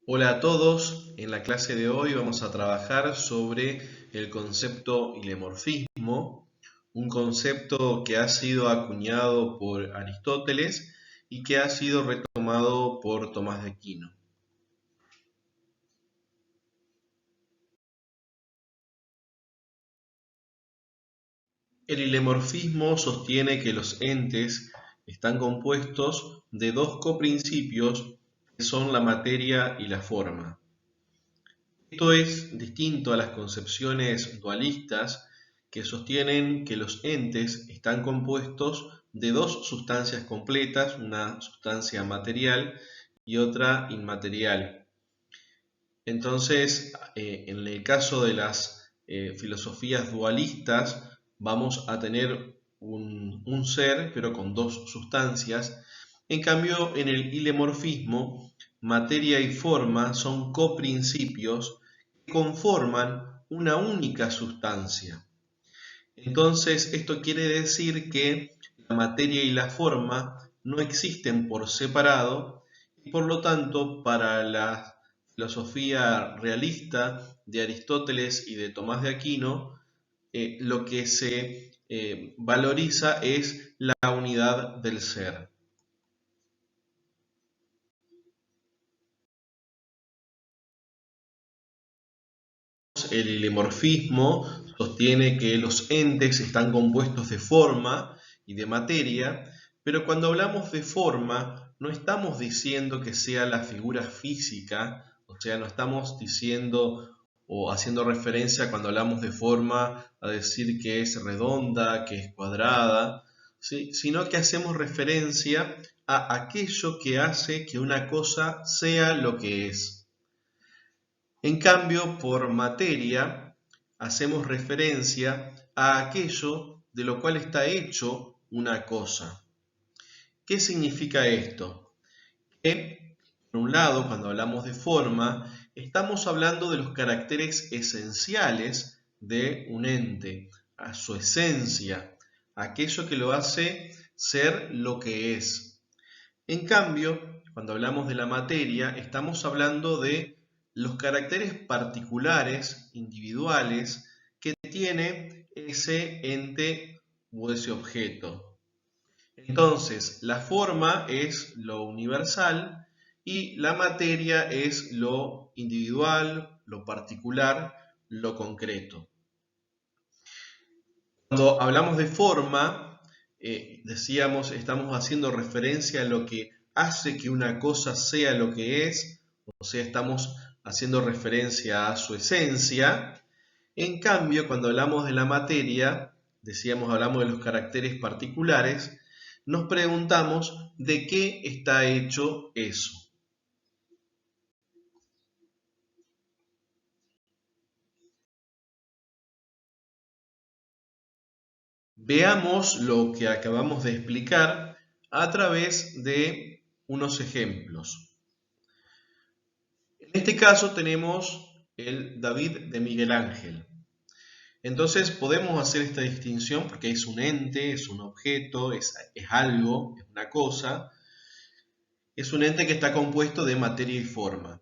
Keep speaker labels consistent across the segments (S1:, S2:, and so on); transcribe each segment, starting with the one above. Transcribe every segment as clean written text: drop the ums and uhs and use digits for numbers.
S1: Hola a todos, en la clase de hoy vamos a trabajar sobre el concepto hilemorfismo, un concepto que ha sido acuñado por Aristóteles y que ha sido retomado por Tomás de Aquino. El hilemorfismo sostiene que los entes están compuestos de dos coprincipios que son la materia y la forma. Esto es distinto a las concepciones dualistas que sostienen que los entes están compuestos de dos sustancias completas, una sustancia material y otra inmaterial. Entonces, en el caso de las filosofías dualistas, vamos a tener un ser, pero con dos sustancias. En cambio, en el hilemorfismo, materia y forma son coprincipios que conforman una única sustancia. Entonces, esto quiere decir que la materia y la forma no existen por separado y por lo tanto para la filosofía realista de Aristóteles y de Tomás de Aquino, lo que se valoriza es la unidad del ser. El hilemorfismo sostiene que los entes están compuestos de forma y de materia, pero cuando hablamos de forma no estamos diciendo que sea la figura física, o sea, no estamos diciendo o haciendo referencia cuando hablamos de forma a decir que es redonda, que es cuadrada, ¿sí? Sino que hacemos referencia a aquello que hace que una cosa sea lo que es. En cambio, por materia, hacemos referencia a aquello de lo cual está hecho una cosa. ¿Qué significa esto? Que, por un lado, cuando hablamos de forma, estamos hablando de los caracteres esenciales de un ente, a su esencia, aquello que lo hace ser lo que es. En cambio, cuando hablamos de la materia, estamos hablando de los caracteres particulares, individuales, que tiene ese ente o ese objeto. Entonces, la forma es lo universal y la materia es lo individual, lo particular, lo concreto. Cuando hablamos de forma, decíamos, estamos haciendo referencia a lo que hace que una cosa sea lo que es, o sea, estamos haciendo referencia a su esencia. En cambio, cuando hablamos de la materia, decíamos, hablamos de los caracteres particulares, nos preguntamos de qué está hecho eso. Veamos lo que acabamos de explicar a través de unos ejemplos. En este caso tenemos el David de Miguel Ángel. Entonces podemos hacer esta distinción porque es un ente, es un objeto, es algo, es una cosa. Es un ente que está compuesto de materia y forma.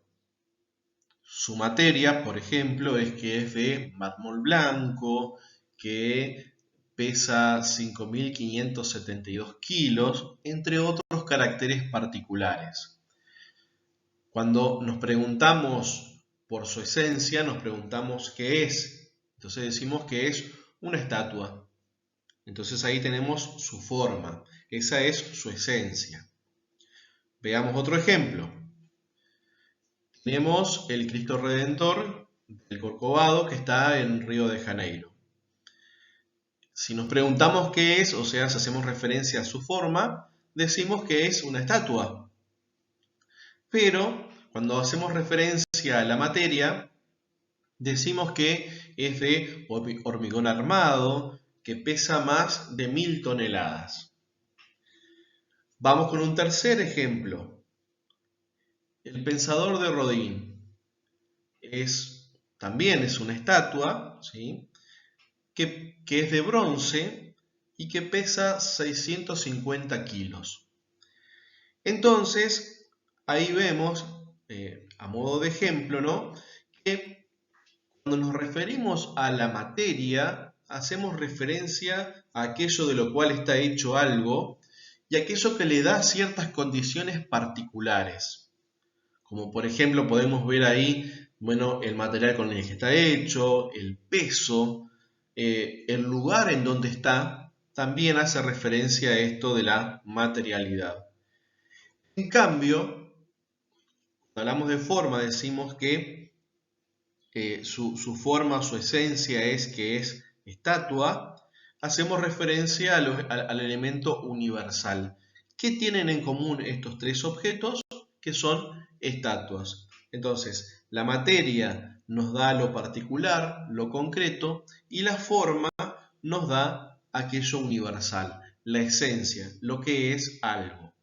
S1: Su materia, por ejemplo, es que es de mármol blanco, que pesa 5.572 kilos, entre otros caracteres particulares. Cuando nos preguntamos por su esencia, nos preguntamos qué es. Entonces decimos que es una estatua. Entonces ahí tenemos su forma. Esa es su esencia. Veamos otro ejemplo. Tenemos el Cristo Redentor del Corcovado que está en Río de Janeiro. Si nos preguntamos qué es, o sea, si hacemos referencia a su forma, decimos que es una estatua. Pero cuando hacemos referencia a la materia, decimos que es de hormigón armado, que pesa más de 1000 toneladas. Vamos con un tercer ejemplo. El Pensador de Rodin también es una estatua, ¿sí? que es de bronce y que pesa 650 kilos. Entonces, ahí vemos, a modo de ejemplo, ¿no? Que cuando nos referimos a la materia, hacemos referencia a aquello de lo cual está hecho algo y aquello que le da ciertas condiciones particulares. Como por ejemplo podemos ver ahí, bueno, el material con el que está hecho, el peso, el lugar en donde está, también hace referencia a esto de la materialidad. En cambio, cuando hablamos de forma, decimos que su forma, su esencia es que es estatua, hacemos referencia al elemento universal. ¿Qué tienen en común estos tres objetos? Que son estatuas. Entonces, la materia nos da lo particular, lo concreto, y la forma nos da aquello universal, la esencia, lo que es algo.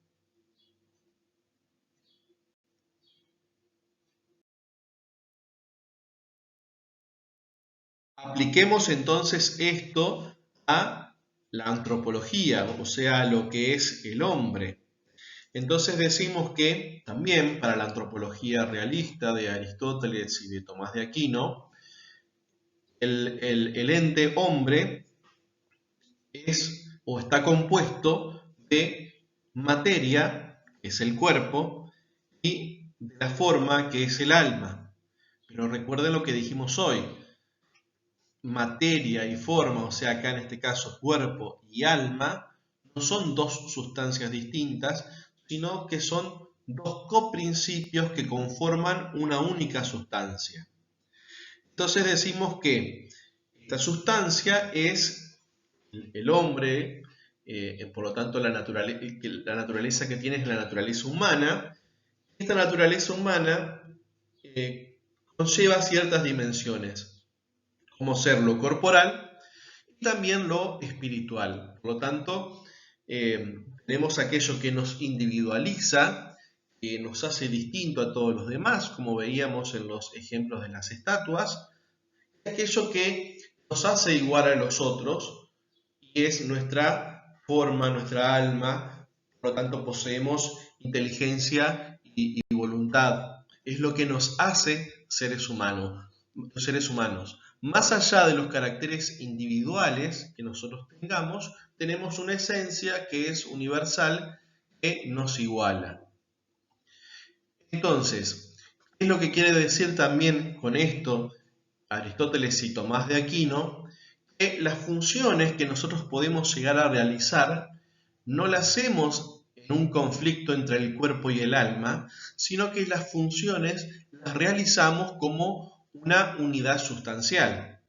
S1: Apliquemos entonces esto a la antropología, o sea, a lo que es el hombre. Entonces decimos que también para la antropología realista de Aristóteles y de Tomás de Aquino, el ente hombre es o está compuesto de materia, que es el cuerpo, y de la forma, que es el alma. Pero recuerden lo que dijimos hoy, materia y forma, o sea, acá en este caso cuerpo y alma, no son dos sustancias distintas, sino que son dos coprincipios que conforman una única sustancia. Entonces decimos que esta sustancia es el hombre, por lo tanto la naturaleza que tiene es la naturaleza humana. Esta naturaleza humana conlleva ciertas dimensiones, como ser lo corporal y también lo espiritual. Por lo tanto, tenemos aquello que nos individualiza, que nos hace distinto a todos los demás, como veíamos en los ejemplos de las estatuas, y aquello que nos hace igual a los otros, y es nuestra forma, nuestra alma. Por lo tanto, poseemos inteligencia y voluntad. Es lo que nos hace seres humanos. Más allá de los caracteres individuales que nosotros tengamos, tenemos una esencia que es universal, que nos iguala. Entonces, ¿qué es lo que quiere decir también con esto Aristóteles y Tomás de Aquino? Que las funciones que nosotros podemos llegar a realizar no las hacemos en un conflicto entre el cuerpo y el alma, sino que las funciones las realizamos como una unidad sustancial.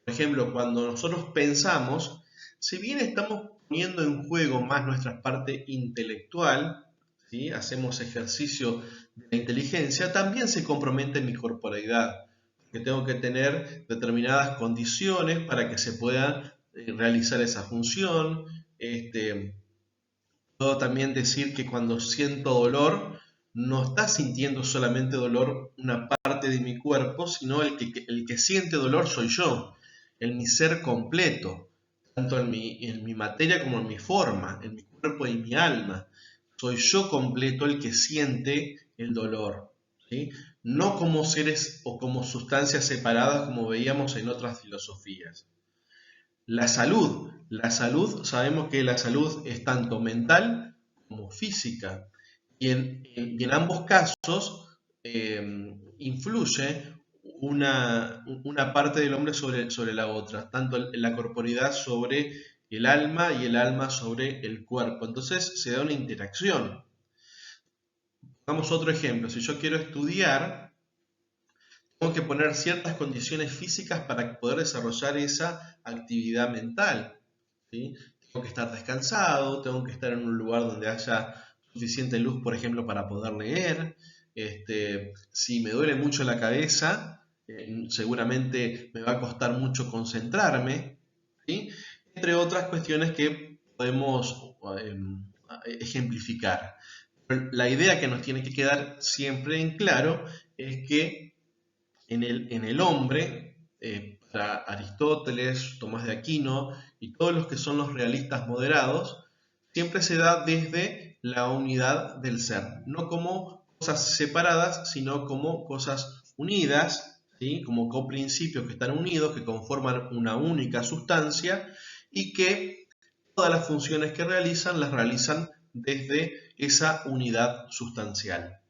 S1: Por ejemplo, cuando nosotros pensamos, si bien estamos poniendo en juego más nuestra parte intelectual, ¿sí? Hacemos ejercicio de la inteligencia, también se compromete mi corporalidad, que tengo que tener determinadas condiciones para que se pueda realizar esa función. Puedo también decir que cuando siento dolor, no está sintiendo solamente dolor una parte de mi cuerpo, sino el que siente dolor soy yo, en mi ser completo, tanto en mi materia como en mi forma, en mi cuerpo y mi alma. Soy yo completo el que siente el dolor, ¿sí? No como seres o como sustancias separadas como veíamos en otras filosofías. La salud, sabemos que la salud es tanto mental como física y en ambos casos influye una parte del hombre sobre la otra, tanto la corporidad sobre el alma y el alma sobre el cuerpo. Entonces se da una interacción. Pongamos otro ejemplo, si yo quiero estudiar, tengo que poner ciertas condiciones físicas para poder desarrollar esa actividad mental, ¿sí? Tengo que estar descansado, tengo que estar en un lugar donde haya suficiente luz, por ejemplo, para poder leer. Si me duele mucho la cabeza, seguramente me va a costar mucho concentrarme, ¿sí? Entre otras cuestiones que podemos ejemplificar. Pero la idea que nos tiene que quedar siempre en claro es que en el hombre, para Aristóteles, Tomás de Aquino y todos los que son los realistas moderados, siempre se da desde la unidad del ser, no como cosas separadas, sino como cosas unidas, ¿sí? Como coprincipios que están unidos, que conforman una única sustancia y que todas las funciones que realizan las realizan desde esa unidad sustancial.